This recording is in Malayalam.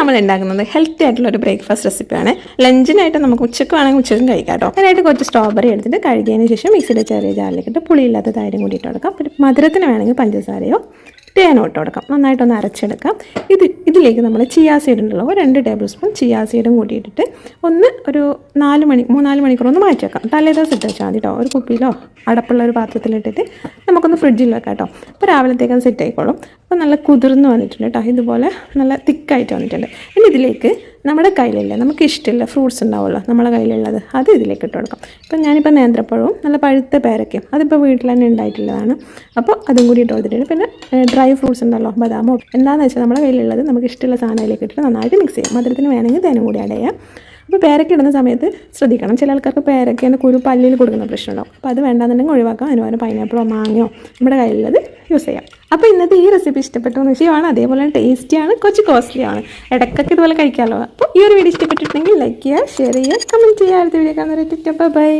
നമ്മൾ ഉണ്ടാക്കുന്നത് ഹെൽത്തി ആയിട്ടുള്ള ഒരു ബ്രേക്ക്ഫാസ്റ്റ് റെസിപ്പിയാണ്. ലഞ്ചിനായിട്ട് നമുക്ക് ഉച്ചക്ക് വേണമെങ്കിൽ ഉച്ചക്കും കഴിക്കാം കേട്ടോ. അതിനായിട്ട് കുറച്ച് സ്ട്രോബെറി എടുത്തിട്ട് കഴുകിയതിന് ശേഷം മിക്സിയുടെ ചെറിയ ജാറിലേക്കിട്ട് പുളിയില്ലാത്ത തൈരും കൂടി ഇട്ട് കൊടുക്കാം. പിന്നെ മധുരത്തിന് വേണമെങ്കിൽ പഞ്ചസാരയോ തേനോ ഇട്ട് കൊടുക്കാം. നന്നായിട്ടൊന്ന് അരച്ചെടുക്കാം. ഇതിലേക്ക് നമ്മൾ ചിയാ സീഡ് ഉണ്ടല്ലോ, ഒരു 2 ടേബിൾ സ്പൂൺ ചിയാ സീഡും കൂട്ടിയിട്ടിട്ട് ഒരു 3-4 മണിക്കൂർ ഒന്ന് മാറ്റി വെക്കാം. തലേദിവസം ഇട്ട് വെച്ചാൽ മതി കേട്ടോ. ഒരു കുപ്പിയിലോ അടപ്പുള്ള ഒരു പാത്രത്തിലിട്ടിട്ട് നമുക്കൊന്ന് ഫ്രിഡ്ജിൽ വെക്കാം കേട്ടോ. അപ്പോൾ രാവിലത്തേക്ക് സെറ്റ് ആയിക്കോളും. അപ്പോൾ നല്ല കുതിർന്ന് വന്നിട്ടുണ്ട് കേട്ടോ. ഇതുപോലെ നല്ല തിക്കായിട്ട് വന്നിട്ടുണ്ട്. ഇനി ഇതിലേക്ക് നമ്മുടെ കയ്യിലില്ല, നമുക്ക് ഇഷ്ടമില്ല ഫ്രൂട്ട്സ് ഉണ്ടാവുമല്ലോ നമ്മളെ കയ്യിലുള്ളത്, അത് ഇതിലേക്ക് ഇട്ട് കൊടുക്കാം. ഇപ്പം ഞാനിപ്പോൾ നേന്ത്രപ്പഴവും നല്ല പഴുത്ത പേരയ്ക്കും അതിപ്പോൾ വീട്ടിൽ തന്നെ ഉണ്ടായിട്ടുള്ളതാണ്. അപ്പോൾ അതും കൂടി ഇട്ട് കൊടുത്തിട്ടുണ്ട്. പിന്നെ ഡ്രൈ ഫ്രൂട്ട്സ് ഉണ്ടല്ലോ, ബദാമോ എന്താണെന്ന് വെച്ചാൽ നമ്മുടെ കയ്യിലുള്ളത് നമുക്ക് ഇഷ്ടമുള്ള സാധനം അതിലേക്ക് ഇട്ടിട്ട് നന്നായിട്ട് മിക്സ് ചെയ്യാം. മധുരത്തിന് വേണമെങ്കിൽ തേനും കൂടി ആഡ് ചെയ്യാം. അപ്പോൾ പേരയ്ക്ക ഇടുന്ന സമയത്ത് ശ്രദ്ധിക്കണം. ചില ആൾക്കാർക്ക് പേരയ്ക്കേൻ്റെ കുരു പല്ലിൽ കൊടുക്കുന്ന പ്രശ്നമുണ്ടാവും. അപ്പോൾ അത് വേണ്ടാന്നുണ്ടെങ്കിൽ ഒഴിവാക്കാം. അതിന് പൈനാപ്പിളോ മാങ്ങയോ നമ്മുടെ കയ്യിലുള്ളത് യൂസ് ചെയ്യാം. അപ്പോൾ ഇന്നത്തെ ഈ റെസിപ്പി ഇഷ്ടപ്പെട്ടു നിശ്ചയമാണ്. അതേപോലെ ടേസ്റ്റിയാണ്, കുറച്ച് കോസ്റ്റ്ലിയാണ്. ഇടയ്ക്കൊക്കെ ഇതുപോലെ കഴിക്കാമല്ലോ. അപ്പോൾ ഈ ഒരു വീഡിയോ ഇഷ്ടപ്പെട്ടിട്ടുണ്ടെങ്കിൽ ലൈക്ക് ചെയ്യുക, ഷെയർ ചെയ്യുക, കമൻറ്റ് ചെയ്യുക. അടുത്ത വീഡിയോ കാണുന്നവരെ ബൈ.